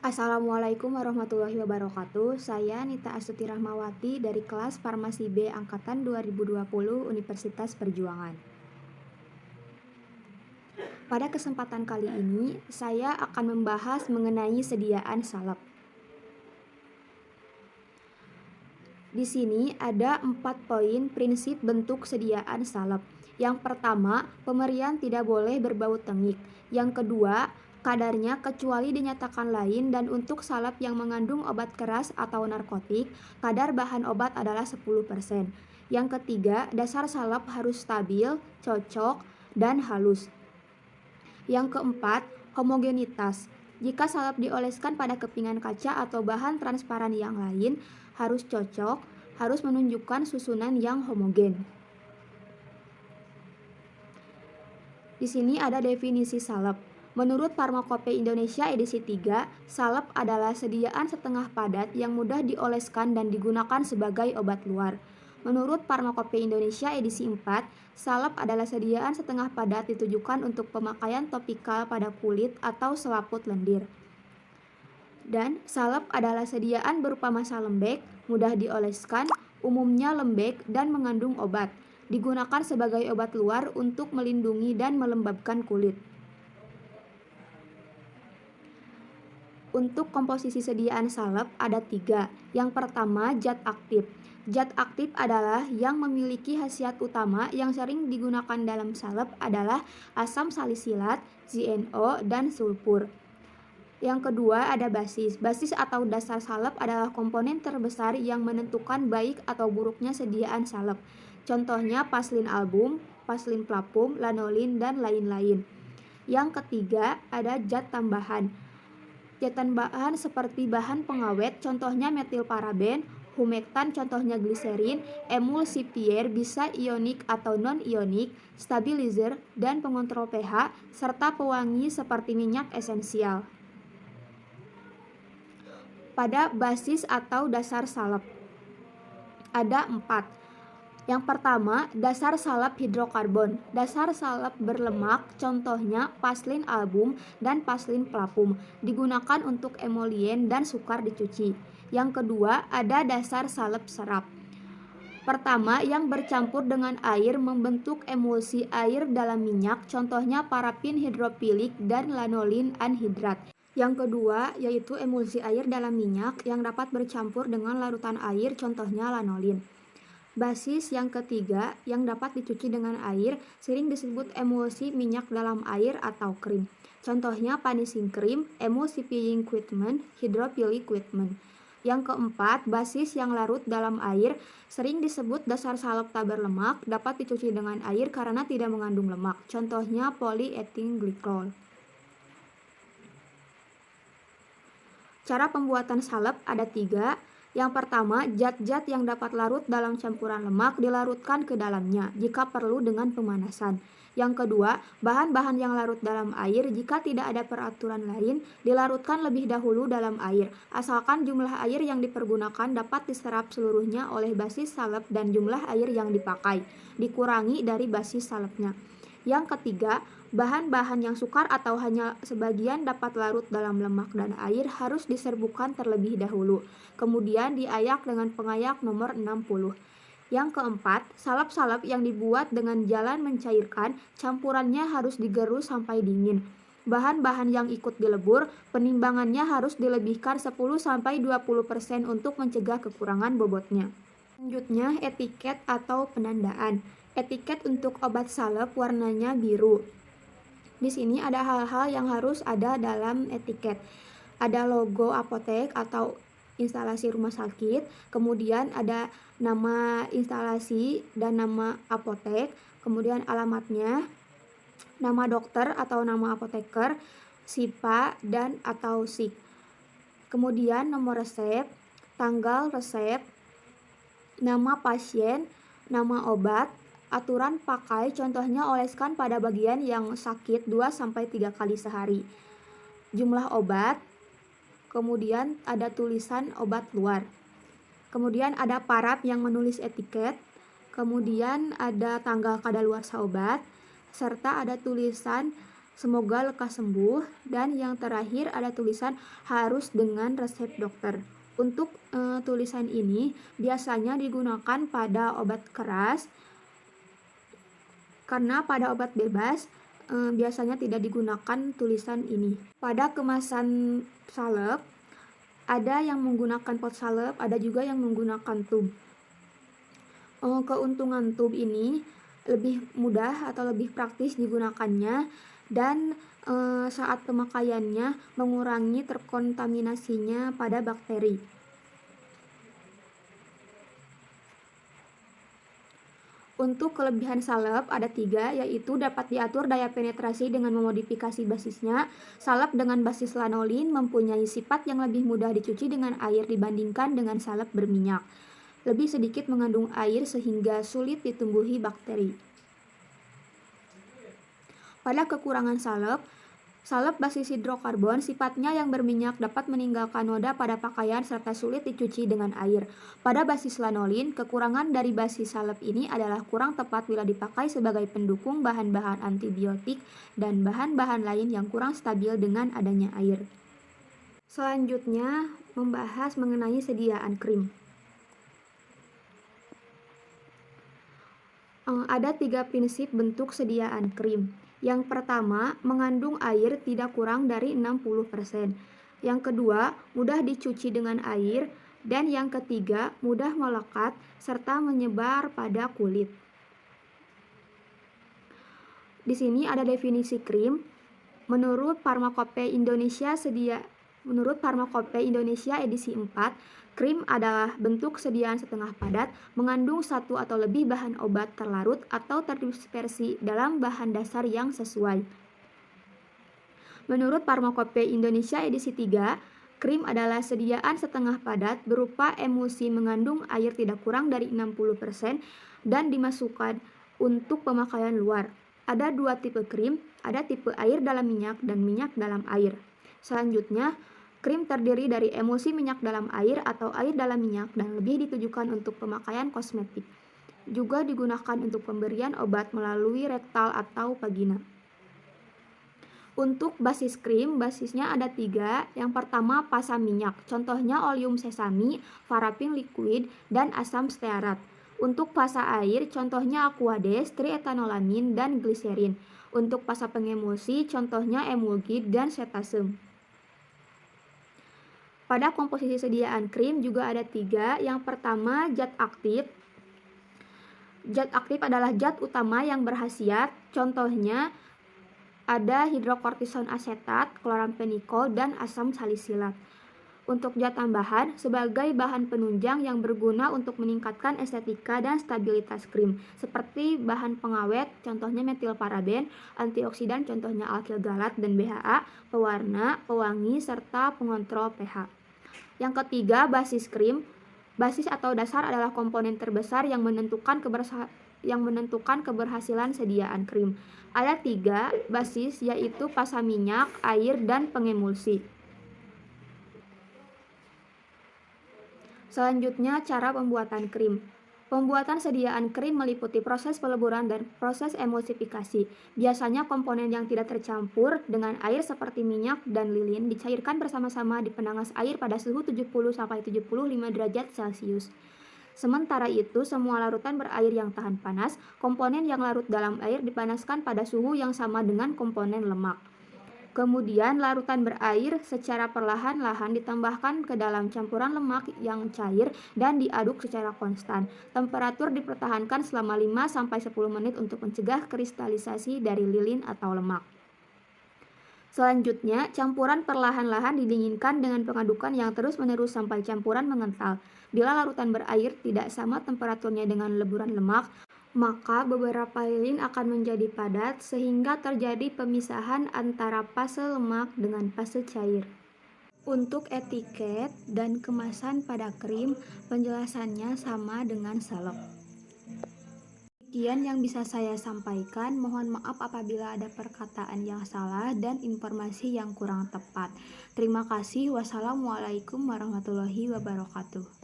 Assalamualaikum warahmatullahi wabarakatuh. Saya Nita Astuti Rahmawati dari kelas Farmasi B Angkatan 2020 Universitas Perjuangan. Pada kesempatan kali ini, saya akan membahas mengenai sediaan salep. Di sini ada 4 poin prinsip bentuk sediaan salep. Yang pertama, pemberian tidak boleh berbau tengik. Yang kedua, kadarnya kecuali dinyatakan lain, dan untuk salep yang mengandung obat keras atau narkotik, kadar bahan obat adalah 10%. Yang ketiga, dasar salep harus stabil, cocok, dan halus. Yang keempat, homogenitas. Jika salep dioleskan pada kepingan kaca atau bahan transparan yang lain, harus cocok, harus menunjukkan susunan yang homogen. Di sini ada definisi salep. Menurut Farmakope Indonesia edisi 3, salep adalah sediaan setengah padat yang mudah dioleskan dan digunakan sebagai obat luar. Menurut Farmakope Indonesia edisi 4, salep adalah sediaan setengah padat ditujukan untuk pemakaian topikal pada kulit atau selaput lendir. Dan salep adalah sediaan berupa massa lembek, mudah dioleskan, umumnya lembek dan mengandung obat. Digunakan sebagai obat luar untuk melindungi dan melembabkan kulit. Untuk komposisi sediaan salep ada 3. Yang pertama, zat aktif. Zat aktif adalah yang memiliki khasiat utama yang sering digunakan dalam salep adalah asam salisilat, ZNO, dan sulfur. Yang kedua ada basis. Basis atau dasar salep adalah komponen terbesar yang menentukan baik atau buruknya sediaan salep. Contohnya paslin album, paslin plapum, lanolin, dan lain-lain. Yang ketiga ada zat tambahan. Zat tambahan seperti bahan pengawet, contohnya metilparaben, humektan, contohnya gliserin, emulsifier bisa ionik atau non-ionik, stabilizer, dan pengontrol pH, serta pewangi seperti minyak esensial. Pada basis atau dasar salep ada 4. Yang pertama, dasar salep hidrokarbon. Dasar salep berlemak, contohnya paslin album dan paslin plapum, digunakan untuk emolien dan sukar dicuci. Yang kedua, ada dasar salep serap. Pertama, yang bercampur dengan air membentuk emulsi air dalam minyak, contohnya parafin hidropilik dan lanolin anhidrat. Yang kedua, yaitu emulsi air dalam minyak yang dapat bercampur dengan larutan air, contohnya lanolin. Basis yang ketiga, yang dapat dicuci dengan air, sering disebut emulsi minyak dalam air atau krim. Contohnya punishing cream, emulsifying ointment, hydrophilic ointment. Yang keempat, basis yang larut dalam air, sering disebut dasar salep tak berlemak, dapat dicuci dengan air karena tidak mengandung lemak. Contohnya polyethylene glycol. Cara pembuatan salep ada 3. Yang pertama, zat-zat yang dapat larut dalam campuran lemak dilarutkan ke dalamnya jika perlu dengan pemanasan. Yang kedua, bahan-bahan yang larut dalam air jika tidak ada peraturan lain dilarutkan lebih dahulu dalam air, asalkan jumlah air yang dipergunakan dapat diserap seluruhnya oleh basis salep dan jumlah air yang dipakai dikurangi dari basis salepnya. Yang ketiga, bahan-bahan yang sukar atau hanya sebagian dapat larut dalam lemak dan air harus diserbukan terlebih dahulu, kemudian diayak dengan pengayak nomor 60. Yang keempat, salep-salep yang dibuat dengan jalan mencairkan, campurannya harus digerus sampai dingin. Bahan-bahan yang ikut dilebur, penimbangannya harus dilebihkan 10-20% untuk mencegah kekurangan bobotnya. Selanjutnya, etiket atau penandaan. Etiket untuk obat salep warnanya biru. Di sini ada hal-hal yang harus ada dalam etiket. Ada logo apotek atau instalasi rumah sakit, kemudian ada nama instalasi dan nama apotek, kemudian alamatnya, nama dokter atau nama apoteker, SIPA dan atau SIK. Kemudian nomor resep, tanggal resep, nama pasien, nama obat, aturan pakai, contohnya oleskan pada bagian yang sakit 2-3 kali sehari. Jumlah obat, kemudian ada tulisan obat luar. Kemudian ada paraf yang menulis etiket, kemudian ada tanggal kadaluarsa obat, serta ada tulisan Semoga lekas sembuh. Dan yang terakhir ada tulisan harus dengan resep dokter. Untuk tulisan ini biasanya digunakan pada obat keras, karena pada obat bebas biasanya tidak digunakan tulisan ini. Pada kemasan salep ada yang menggunakan pot salep, ada juga yang menggunakan tub. Keuntungan tub ini lebih mudah atau lebih praktis digunakannya, dan saat pemakaiannya mengurangi terkontaminasinya pada bakteri. Untuk kelebihan salep ada 3, yaitu dapat diatur daya penetrasi dengan memodifikasi basisnya. Salep dengan basis lanolin mempunyai sifat yang lebih mudah dicuci dengan air dibandingkan dengan salep berminyak. Lebih sedikit mengandung air sehingga sulit ditumbuhi bakteri. Pada kekurangan salep, salep basis hidrokarbon sifatnya yang berminyak dapat meninggalkan noda pada pakaian serta sulit dicuci dengan air. Pada basis lanolin, kekurangan dari basis salep ini adalah kurang tepat bila dipakai sebagai pendukung bahan-bahan antibiotik dan bahan-bahan lain yang kurang stabil dengan adanya air. Selanjutnya, membahas mengenai sediaan krim. Ada 3 prinsip bentuk sediaan krim. Yang pertama, mengandung air tidak kurang dari 60%. Yang kedua, mudah dicuci dengan air. Dan yang ketiga, mudah melekat serta menyebar pada kulit. Di sini ada definisi krim. Menurut Pharmacopeia Indonesia edisi 4, krim adalah bentuk sediaan setengah padat, mengandung satu atau lebih bahan obat terlarut atau terdispersi dalam bahan dasar yang sesuai. Menurut Pharmacopeia Indonesia edisi 3, krim adalah sediaan setengah padat berupa emulsi mengandung air tidak kurang dari 60% dan dimasukkan untuk pemakaian luar. Ada 2 tipe krim, ada tipe air dalam minyak dan minyak dalam air. Selanjutnya, krim terdiri dari emulsi minyak dalam air atau air dalam minyak dan lebih ditujukan untuk pemakaian kosmetik. Juga digunakan untuk pemberian obat melalui rektal atau vagina. Untuk basis krim, basisnya ada 3. Yang pertama, pasa minyak. Contohnya oleum sesami, parafin liquid, dan asam stearat. Untuk pasa air, contohnya aquades, trietanolamin, dan gliserin. Untuk pasa pengemulsi, contohnya emulgid dan cetasem. Pada komposisi sediaan krim juga ada 3. Yang pertama, zat aktif. Zat aktif adalah zat utama yang berkhasiat. Contohnya ada hidrokortison asetat, kloramfenikol, dan asam salisilat. Untuk zat tambahan, sebagai bahan penunjang yang berguna untuk meningkatkan estetika dan stabilitas krim, seperti bahan pengawet, contohnya metilparaben, antioksidan, contohnya alkyl galat dan BHA, pewarna, pewangi, serta pengontrol pH. Yang ketiga, basis krim. Basis atau dasar adalah komponen terbesar yang menentukan keberhasilan sediaan krim. Ada 3 basis, yaitu pasa minyak, air, dan pengemulsi. Selanjutnya, cara pembuatan krim. Pembuatan sediaan krim meliputi proses peleburan dan proses emulsifikasi. Biasanya komponen yang tidak tercampur dengan air seperti minyak dan lilin dicairkan bersama-sama di penanas air pada suhu 70-75 derajat Celcius. Sementara itu, semua larutan berair yang tahan panas, komponen yang larut dalam air dipanaskan pada suhu yang sama dengan komponen lemak. Kemudian larutan berair secara perlahan-lahan ditambahkan ke dalam campuran lemak yang cair dan diaduk secara konstan. Temperatur dipertahankan selama 5-10 menit untuk mencegah kristalisasi dari lilin atau lemak. Selanjutnya, campuran perlahan-lahan didinginkan dengan pengadukan yang terus-menerus sampai campuran mengental. Bila larutan berair tidak sama temperaturnya dengan leburan lemak, maka beberapa lilin akan menjadi padat sehingga terjadi pemisahan antara fase lemak dengan fase cair. Untuk etiket dan kemasan pada krim, penjelasannya sama dengan salep. Sekian yang bisa saya sampaikan. Mohon maaf apabila ada perkataan yang salah dan informasi yang kurang tepat. Terima kasih. Wassalamualaikum warahmatullahi wabarakatuh.